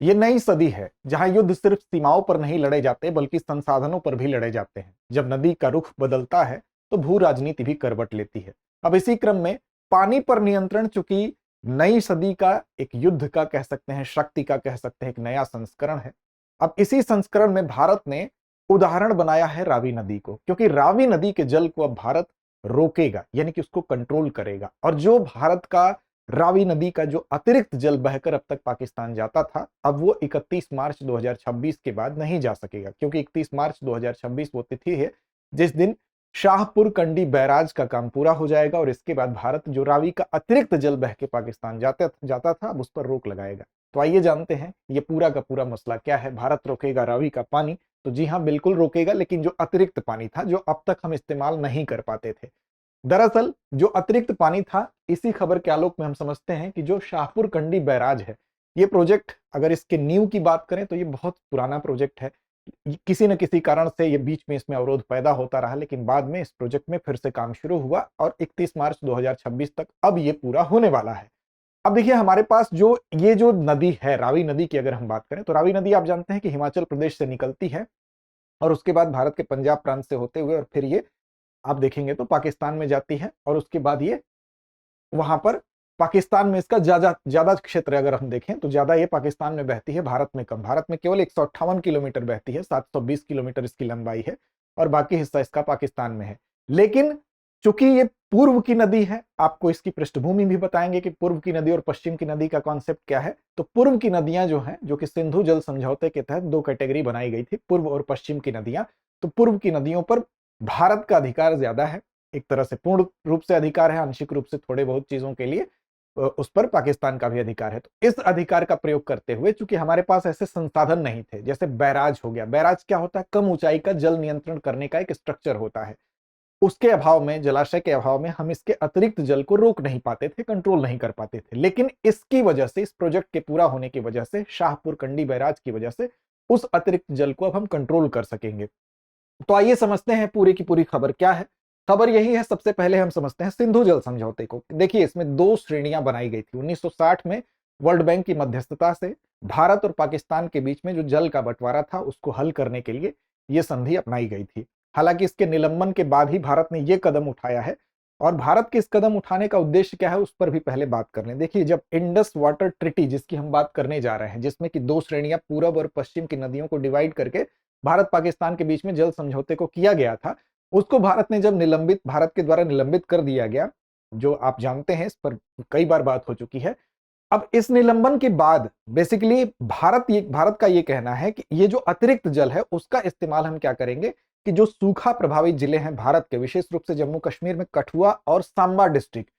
ये नई सदी है जहां युद्ध सिर्फ सीमाओं पर नहीं लड़े जाते बल्कि संसाधनों पर भी लड़े जाते हैं। जब नदी का रुख बदलता है तो भू राजनीति भी करवट लेती है। अब इसी क्रम में पानी पर नियंत्रण, चूंकि नई सदी का एक युद्ध का कह सकते हैं, शक्ति का कह सकते हैं, एक नया संस्करण है। अब इसी संस्करण में भारत ने उदाहरण बनाया है रावी नदी को, क्योंकि रावी नदी के जल को अब भारत रोकेगा, यानी कि उसको कंट्रोल करेगा। और जो भारत का रावी नदी का जो अतिरिक्त जल बहकर अब तक पाकिस्तान जाता था, अब वो 31 मार्च 2026 के बाद नहीं जा सकेगा, क्योंकि 31 मार्च 2026 वो तिथि है जिस दिन शाहपुर कंडी बैराज का काम पूरा हो जाएगा और इसके बाद भारत जो रावी का अतिरिक्त जल बह के पाकिस्तान जाता था, अब उस पर रोक लगाएगा। तो आइए जानते हैं ये पूरा का पूरा मसला क्या है। भारत रोकेगा रावी का पानी, तो जी हाँ बिल्कुल रोकेगा, लेकिन जो अतिरिक्त पानी था जो अब तक हम इस्तेमाल नहीं कर पाते थे। दरअसल जो अतिरिक्त पानी था, इसी खबर के आलोक में हम समझते हैं कि जो शाहपुर कंडी बैराज है, ये प्रोजेक्ट अगर इसके नींव की बात करें तो ये बहुत पुराना प्रोजेक्ट है। किसी न किसी कारण से ये बीच में इसमें अवरोध पैदा होता रहा, लेकिन बाद में इस प्रोजेक्ट में फिर से काम शुरू हुआ और 31 मार्च 2026 तक अब ये पूरा होने वाला है। अब देखिए हमारे पास जो ये जो नदी है, रावी नदी की अगर हम बात करें तो रावी नदी आप जानते हैं कि हिमाचल प्रदेश से निकलती है और उसके बाद भारत के पंजाब प्रांत से होते हुए और फिर ये आप देखेंगे तो पाकिस्तान में जाती है और उसके बाद ये वहां पर पाकिस्तान में इसका ज्यादा ज्यादा क्षेत्र अगर हम देखें तो ज्यादा ये पाकिस्तान में बहती है, भारत में कम। भारत में केवल 158 किलोमीटर बहती है, 720 किलोमीटर इसकी लंबाई है और बाकी हिस्सा इसका पाकिस्तान में है। लेकिन चूंकि ये पूर्व की नदी है, आपको इसकी पृष्ठभूमि भी बताएंगे कि पूर्व की नदी और पश्चिम की नदी का कॉन्सेप्ट क्या है। तो पूर्व की नदियां जो हैं, जो कि सिंधु जल समझौते के तहत दो कैटेगरी बनाई गई थी, पूर्व और पश्चिम की नदियां। तो पूर्व की नदियों पर भारत का अधिकार ज्यादा है, एक तरह से पूर्ण रूप से अधिकार है, आंशिक रूप से थोड़े बहुत चीजों के लिए उस पर पाकिस्तान का भी अधिकार है। तो इस अधिकार का प्रयोग करते हुए, चूंकि हमारे पास ऐसे संसाधन नहीं थे, जैसे बैराज हो गया, बैराज क्या होता है, कम ऊंचाई का जल नियंत्रण करने का एक स्ट्रक्चर होता है। उसके अभाव में, जलाशय के अभाव में हम इसके अतिरिक्त जल को रोक नहीं पाते थे, कंट्रोल नहीं कर पाते थे। लेकिन इसकी वजह से, इस प्रोजेक्ट के पूरा होने की वजह से, शाहपुर कंडी बैराज की वजह से उस अतिरिक्त जल को अब हम कंट्रोल कर सकेंगे। तो आइए समझते हैं पूरी की पूरी खबर क्या है। खबर यही है, सबसे पहले हम समझते हैं सिंधु जल समझौते को। देखिए इसमें दो श्रेणियां बनाई गई थी। 1960 में वर्ल्ड बैंक की मध्यस्थता से भारत और पाकिस्तान के बीच में जो जल का बंटवारा था उसको हल करने के लिए यह संधि अपनाई गई थी। हालांकि इसके निलंबन के बाद ही भारत ने यह कदम उठाया है, और भारत के इस कदम उठाने का उद्देश्य क्या है उस पर भी पहले बात कर लें। देखिए जब इंडस वाटर ट्रिटी जिसकी हम बात करने जा रहे हैं, जिसमें कि दो श्रेणियां पूरब और पश्चिम की नदियों को डिवाइड करके भारत पाकिस्तान के बीच में जल समझौते को किया गया था, उसको भारत ने जब भारत के द्वारा निलंबित कर दिया गया, जो आप जानते हैं, इस पर कई बार बात हो चुकी है। अब इस निलंबन के बाद बेसिकली भारत का ये कहना है कि ये जो अतिरिक्त जल है उसका इस्तेमाल हम क्या करेंगे कि जो सूखा प्रभावित जिले हैं भारत के, विशेष रूप से जम्मू कश्मीर में कठुआ और सांबा डिस्ट्रिक्ट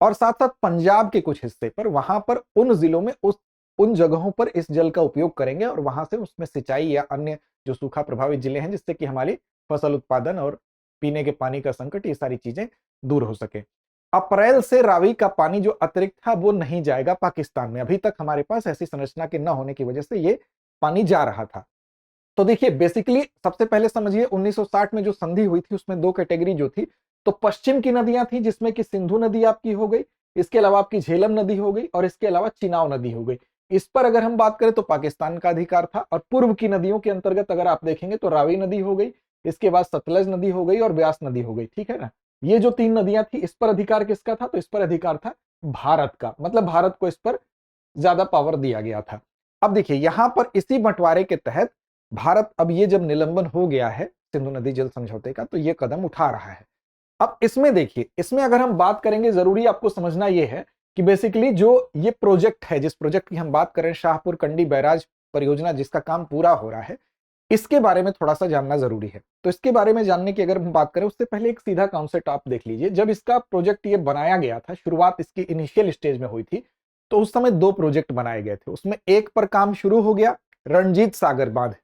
और साथ साथ पंजाब के कुछ हिस्से पर, वहां पर उन जिलों में उन जगहों पर इस जल का उपयोग करेंगे और वहां से उसमें सिंचाई या अन्य जो सूखा प्रभावित जिले हैं, जिससे कि हमारी फसल उत्पादन और पीने के पानी का संकट, ये सारी चीजें दूर हो सके। अप्रैल से रावी का पानी जो अतिरिक्त था वो नहीं जाएगा पाकिस्तान में। अभी तक हमारे पास ऐसी संरचना के न होने की वजह से ये पानी जा रहा था। तो देखिए बेसिकली सबसे पहले समझिए 1960 में जो संधि हुई थी उसमें दो कैटेगरी जो थी, तो पश्चिम की नदियां थी जिसमें कि सिंधु नदी आपकी हो गई, इसके अलावा आपकी झेलम नदी हो गई और इसके अलावा चिनाव नदी हो गई। इस पर अगर हम बात करें तो पाकिस्तान का अधिकार था। और पूर्व की नदियों के अंतर्गत अगर आप देखेंगे तो रावी नदी हो गई, इसके बाद सतलज नदी हो गई और ब्यास नदी हो गई, ठीक है ना। ये जो तीन नदियां थी, इस पर अधिकार किसका था, तो इस पर अधिकार था भारत का, मतलब भारत को इस पर ज्यादा पावर दिया गया था। अब देखिए यहां पर इसी बंटवारे के तहत भारत, अब ये जब निलंबन हो गया है सिंधु नदी जल समझौते का, तो ये कदम उठा रहा है। अब इसमें देखिए, इसमें अगर हम बात करेंगे, जरूरी आपको समझना यह है कि बेसिकली जो ये प्रोजेक्ट है, जिस प्रोजेक्ट की हम बात करें, शाहपुर कंडी बैराज परियोजना, जिसका काम पूरा हो रहा है, इसके बारे में थोड़ा सा जानना जरूरी है। तो इसके बारे में जानने की अगर हम बात करें उससे पहले एक सीधा कॉन्सेप्ट आप देख लीजिए। जब इसका प्रोजेक्ट ये बनाया गया था, शुरुआत इसकी इनिशियल स्टेज में हुई थी, तो उस समय दो प्रोजेक्ट बनाए गए थे। उसमें एक पर काम शुरू हो गया, रणजीत सागर बांध,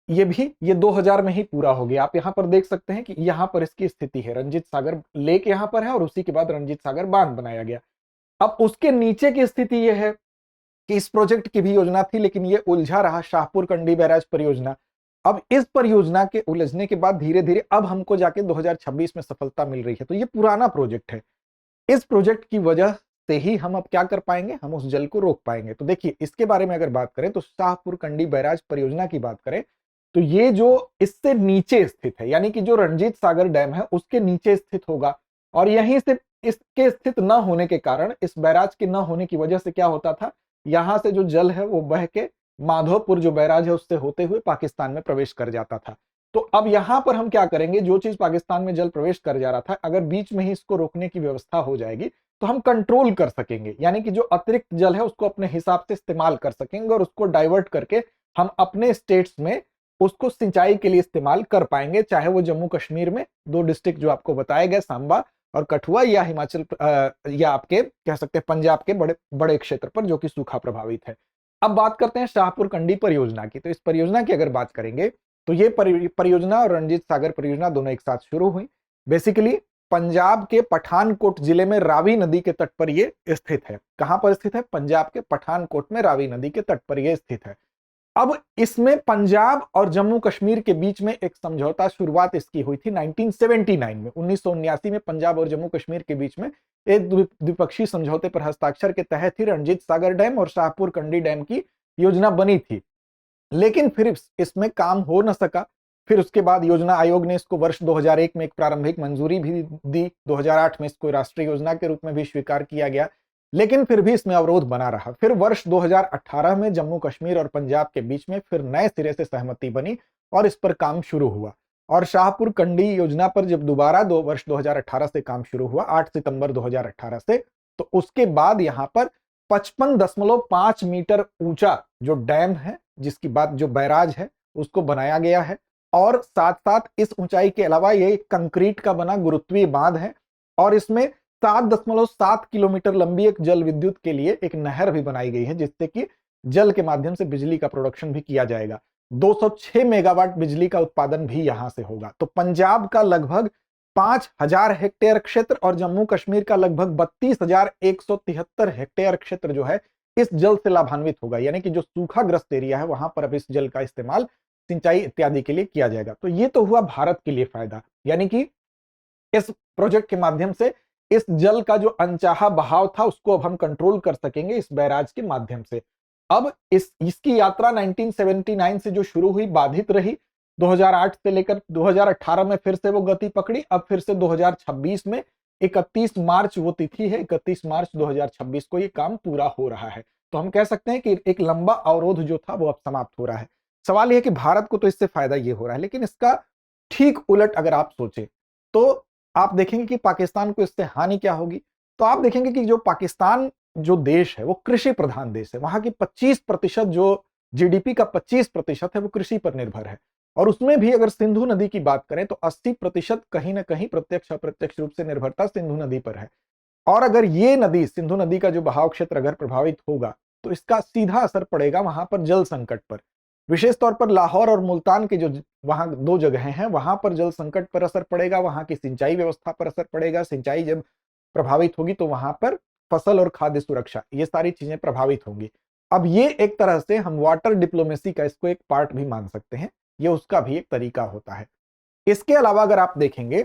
ये 2000 में ही पूरा हो गया। आप यहां पर देख सकते हैं कि यहां पर इसकी स्थिति है, रंजीत सागर लेक यहां पर है और उसी के बाद रंजीत सागर बांध बनाया गया। अब उसके नीचे की स्थिति यह है कि इस प्रोजेक्ट की भी योजना थी, लेकिन यह उलझा रहा, शाहपुर कंडी बैराज परियोजना। अब इस परियोजना के उलझने के बाद धीरे धीरे अब हमको जाके 2026 में सफलता मिल रही है। तो ये पुराना प्रोजेक्ट है। इस प्रोजेक्ट की वजह से ही हम अब क्या कर पाएंगे, हम उस जल को रोक पाएंगे। तो देखिए इसके बारे में अगर बात करें तो शाहपुर कंडी बैराज परियोजना की बात करें तो ये जो इससे नीचे स्थित है, यानी कि जो रणजीत सागर डैम है उसके नीचे स्थित होगा, और यहीं से इसके स्थित न होने के कारण, इस बैराज के न होने की वजह से क्या होता था, यहां से जो जल है वो बह के माधोपुर जो बैराज है उससे होते हुए पाकिस्तान में प्रवेश कर जाता था। तो अब यहां पर हम क्या करेंगे, जो चीज पाकिस्तान में जल प्रवेश कर जा रहा था, अगर बीच में ही इसको रोकने की व्यवस्था हो जाएगी तो हम कंट्रोल कर सकेंगे, यानी कि जो अतिरिक्त जल है उसको अपने हिसाब से इस्तेमाल कर सकेंगे और उसको डाइवर्ट करके हम अपने स्टेट्स में उसको सिंचाई के लिए इस्तेमाल कर पाएंगे, चाहे वो जम्मू कश्मीर में दो डिस्ट्रिक्ट जो आपको बताए गए, सांबा और कठुआ, या हिमाचल या आपके कह सकते हैं पंजाब के बड़े बड़े क्षेत्र पर जो कि सूखा प्रभावित है। अब बात करते हैं शाहपुर कंडी परियोजना की। तो इस परियोजना की अगर बात करेंगे तो ये परियोजना और रणजीत सागर परियोजना दोनों एक साथ शुरू हुई। बेसिकली पंजाब के पठानकोट जिले में रावी नदी के तट पर ये स्थित है। कहां पर स्थित है, पंजाब के पठानकोट में रावी नदी के तट पर यह स्थित है। अब इसमें पंजाब और जम्मू कश्मीर के बीच में एक समझौता शुरुआत इसकी हुई थी 1979 में। 1979 में पंजाब और जम्मू कश्मीर के बीच में एक द्विपक्षीय समझौते पर हस्ताक्षर के तहत ही रणजीत सागर डैम और शाहपुर कंडी डैम की योजना बनी थी, लेकिन फिर इसमें काम हो न सका। फिर उसके बाद योजना आयोग ने इसको वर्ष 2001 में एक प्रारंभिक मंजूरी भी दी, 2008 में इसको राष्ट्रीय योजना के रूप में भी स्वीकार किया गया, लेकिन फिर भी इसमें अवरोध बना रहा। फिर वर्ष 2018 में जम्मू कश्मीर और पंजाब के बीच में फिर नए सिरे से सहमति बनी और इस पर काम शुरू हुआ। और शाहपुर कंडी योजना पर जब दोबारा वर्ष 2018 से काम शुरू हुआ, 8 सितंबर 2018 से, तो उसके बाद यहां पर 55.5 मीटर ऊंचा जो डैम है, जिसकी बात जो बैराज है, उसको बनाया गया है। और साथ साथ इस ऊंचाई के अलावा ये कंक्रीट का बना गुरुत्वीय बांध है, और इसमें 7.7 किलोमीटर लंबी एक जल विद्युत के लिए एक नहर भी बनाई गई है, जिससे कि जल के माध्यम से बिजली का प्रोडक्शन भी किया जाएगा। 206 मेगावाट बिजली का उत्पादन भी यहां से होगा। तो पंजाब का लगभग 5000 हेक्टेयर क्षेत्र और जम्मू कश्मीर का लगभग 32,173 हेक्टेयर क्षेत्र जो है इस जल से लाभान्वित होगा, यानी कि जो सूखाग्रस्त एरिया है वहां पर अब इस जल का इस्तेमाल सिंचाई इत्यादि के लिए किया जाएगा। तो ये तो हुआ भारत के लिए फायदा, यानी कि इस प्रोजेक्ट के माध्यम से इस जल का जो अनचाहा बहाव था उसको अब हम कंट्रोल कर सकेंगे इस बैराज के माध्यम से। अब इसकी यात्रा 1979 से जो शुरू हुई बाधित रही, 2008 से लेकर 2018 में फिर से वो गति पकड़ी। अब फिर से 2026 में 31 मार्च वो तिथि है, 31 मार्च 2026 को ये काम पूरा हो रहा है। तो हम कह सकते हैं कि एक लंबा अवरोध जो था वो अब समाप्त हो रहा है। सवाल यह है कि भारत को तो इससे फायदा ये हो रहा है, लेकिन इसका ठीक उलट अगर आप सोचें तो आप देखेंगे कि पाकिस्तान को इससे हानि क्या होगी। तो आप देखेंगे कि जो पाकिस्तान जो देश है वो कृषि प्रधान देश है। वहां की 25% जो जीडीपी का 25% है वो कृषि पर निर्भर है, और उसमें भी अगर सिंधु नदी की बात करें तो 80% कहीं ना कहीं प्रत्यक्ष अप्रत्यक्ष रूप से निर्भरता सिंधु नदी पर है। और अगर ये नदी, सिंधु नदी का जो बहाव क्षेत्र अगर प्रभावित होगा तो इसका सीधा असर पड़ेगा वहां पर जल संकट पर। विशेष तौर पर लाहौर और मुल्तान के जो वहां दो जगहें हैं वहां पर जल संकट पर असर पड़ेगा, वहां की सिंचाई व्यवस्था पर असर पड़ेगा। सिंचाई जब प्रभावित होगी तो वहां पर फसल और खाद्य सुरक्षा, ये सारी चीजें प्रभावित होंगी। अब ये एक तरह से हम वाटर डिप्लोमेसी का इसको एक पार्ट भी मान सकते हैं, ये उसका भी एक तरीका होता है। इसके अलावा अगर आप देखेंगे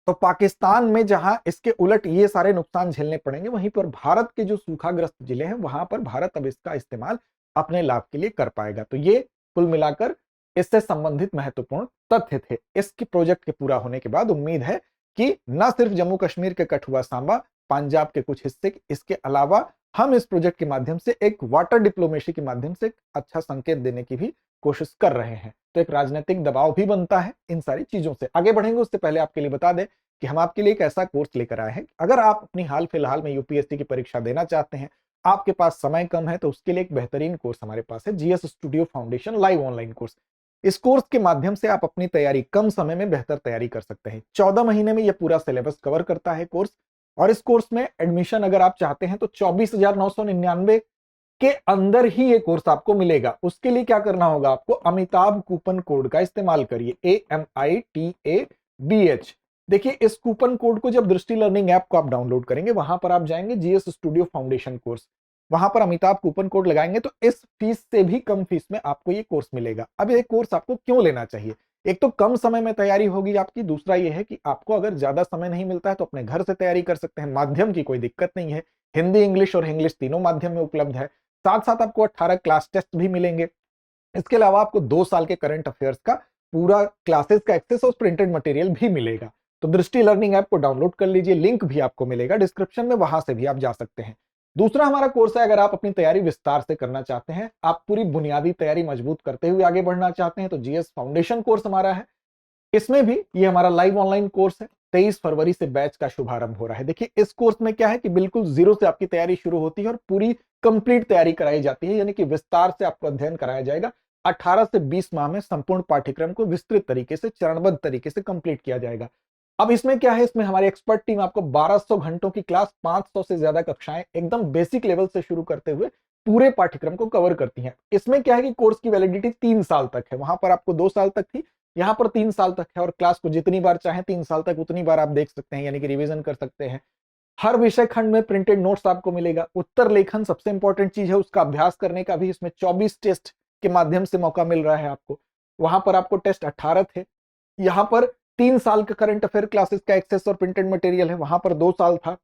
तो पाकिस्तान में जहां इसके उलट ये सारे नुकसान झेलने पड़ेंगे, वहीं पर भारत के जो सूखाग्रस्त जिले हैं वहां पर भारत अब इसका इस्तेमाल अपने लाभ के लिए कर पाएगा। तो ये कुल मिलाकर इससे संबंधित महत्वपूर्ण तथ्य थे। इसके प्रोजेक्ट के पूरा होने के बाद उम्मीद है कि न सिर्फ जम्मू कश्मीर के कठुआ सांबा, पंजाब के कुछ हिस्से, इसके अलावा हम इस प्रोजेक्ट के माध्यम से एक वाटर डिप्लोमेसी के माध्यम से एक अच्छा संकेत देने की भी कोशिश कर रहे हैं। तो एक राजनीतिक दबाव भी बनता है इन सारी चीजों से। आगे बढ़ेंगे उससे पहले आपके लिए बता दें कि हम आपके लिए एक ऐसा कोर्स लेकर आए हैं, अगर आप अपनी हाल फिलहाल में यूपीएससी की परीक्षा देना चाहते हैं, आपके पास समय कम है, तो उसके लिए एक बेहतरीन कोर्स हमारे पास है, GS studio foundation live online course. इस कोर्स के माध्यम से आप अपनी तैयारी कम समय में बेहतर तैयारी कर सकते हैं। 14 महीने में यह पूरा सिलेबस कवर करता है कोर्स, और इस कोर्स में एडमिशन अगर आप चाहते हैं तो 24,999 के अंदर ही ये कोर्स आपको मिलेगा। उसके लिए क्या करना होगा, आपको अमिताभ कूपन कोड का इस्तेमाल करिए, AMITABH। देखिए इस कूपन कोड को जब दृष्टि लर्निंग ऐप को आप डाउनलोड करेंगे, वहां पर आप जाएंगे जीएस स्टूडियो फाउंडेशन कोर्स, वहां पर अमिताभ कूपन कोड लगाएंगे तो इस फीस से भी कम फीस में आपको ये कोर्स मिलेगा। अब ये कोर्स आपको क्यों लेना चाहिए, एक तो कम समय में तैयारी होगी आपकी, दूसरा ये है कि आपको अगर ज्यादा समय नहीं मिलता है तो अपने घर से तैयारी कर सकते हैं, माध्यम की कोई दिक्कत नहीं है। हिंदी, इंग्लिश और इंग्लिश तीनों माध्यम में उपलब्ध है। साथ साथ आपको 18 क्लास टेस्ट भी मिलेंगे। इसके अलावा आपको 2 साल के करंट अफेयर्स का पूरा क्लासेस का एक्सेस और प्रिंटेड मटेरियल भी मिलेगा। तो दृष्टि लर्निंग ऐप को डाउनलोड कर लीजिए, लिंक भी आपको मिलेगा डिस्क्रिप्शन में, वहां से भी आप जा सकते हैं। दूसरा हमारा कोर्स है, अगर आप अपनी तैयारी विस्तार से करना चाहते हैं, आप पूरी बुनियादी तैयारी मजबूत करते हुए आगे बढ़ना चाहते हैं, तो जीएस फाउंडेशन कोर्स हमारा है। इसमें भी ये हमारा लाइव ऑनलाइन कोर्स है। 23 फरवरी से बैच का शुभारंभ हो रहा है। देखिए इस कोर्स में क्या है कि बिल्कुल जीरो से आपकी तैयारी शुरू होती है और पूरी कंप्लीट तैयारी कराई जाती है, यानी कि विस्तार से आपको अध्ययन कराया जाएगा। 18 से 20 माह में संपूर्ण पाठ्यक्रम को विस्तृत तरीके से, चरणबद्ध तरीके से कंप्लीट किया जाएगा। अब इसमें क्या है, इसमें हमारी एक्सपर्ट टीम आपको 1200 घंटों की क्लास, 500 से ज्यादा कक्षाएं एकदम बेसिक लेवल से शुरू करते हुए पूरे पाठ्यक्रम को कवर करती हैं। इसमें क्या है कि कोर्स की वैलिडिटी 3 साल तक है। वहां पर आपको 2 साल तक थी, यहाँ पर 3 साल तक है, और क्लास को जितनी बार चाहें 3 साल तक उतनी बार आप देख सकते हैं, यानी कि रिवीजन कर सकते हैं। हर विषय खंड में प्रिंटेड नोट्स आपको मिलेगा। उत्तर लेखन सबसे इंपॉर्टेंट चीज है, उसका अभ्यास करने का भी इसमें 24 टेस्ट के माध्यम से मौका मिल रहा है आपको। वहां पर आपको टेस्ट 18 थे। यहाँ पर 3 साल का करंट अफेयर क्लासेस का एक्सेस और प्रिंटेड मटेरियल है, वहां पर 2 साल था।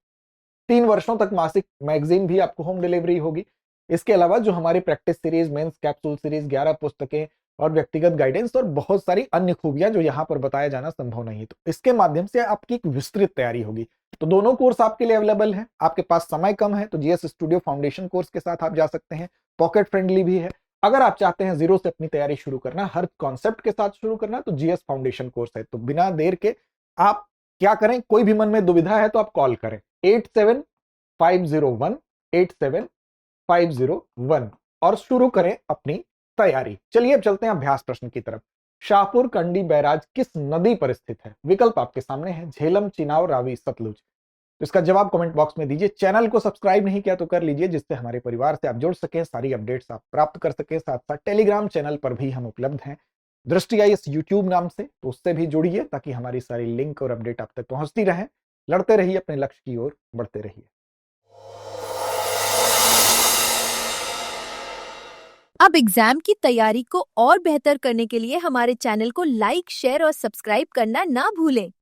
3 वर्षों तक मासिक मैगजीन भी आपको होम डिलीवरी होगी। इसके अलावा जो हमारी practice series, mains capsule series, 11 पुस्तकें और व्यक्तिगत गाइडेंस और बहुत सारी अन्य खूबियां जो यहाँ पर बताया जाना संभव नहीं है, तो इसके माध्यम से आपकी एक विस्तृत तैयारी होगी। तो दोनों कोर्स आपके लिए अवेलेबल है। आपके पास समय कम है तो जीएस स्टूडियो फाउंडेशन कोर्स के साथ आप जा सकते हैं, पॉकेट फ्रेंडली भी है। अगर आप चाहते हैं जीरो से अपनी तैयारी शुरू करना, हर कॉन्सेप्ट के साथ शुरू करना, तो जीएस फाउंडेशन कोर्स है। तो बिना देर के आप क्या करें, कोई भी मन में दुविधा है तो आप कॉल करें 8750187501 और शुरू करें अपनी तैयारी। चलिए अब चलते हैं अभ्यास प्रश्न की तरफ। शाहपुर कंडी बैराज किस नदी पर स्थित है? विकल्प आपके सामने है, झेलम, चिनाव, रावी, सतलुज। तो इसका जवाब कमेंट बॉक्स में दीजिए। चैनल को सब्सक्राइब नहीं किया तो कर लीजिए, जिससे हमारे परिवार से आप जुड़ सकें, सारी अपडेट्स आप प्राप्त कर सकें। साथ साथ टेलीग्राम चैनल पर भी हम उपलब्ध हैं, दृष्टि आई इस यूट्यूब नाम से, तो उससे भी जुड़िए ताकि हमारी सारी लिंक और अपडेट आप तक पहुंचती रहे। लड़ते रहिए, अपने लक्ष्य की ओर बढ़ते रहिए। अब एग्जाम की तैयारी को और बेहतर करने के लिए हमारे चैनल को लाइक, शेयर और सब्सक्राइब करना ना भूलें।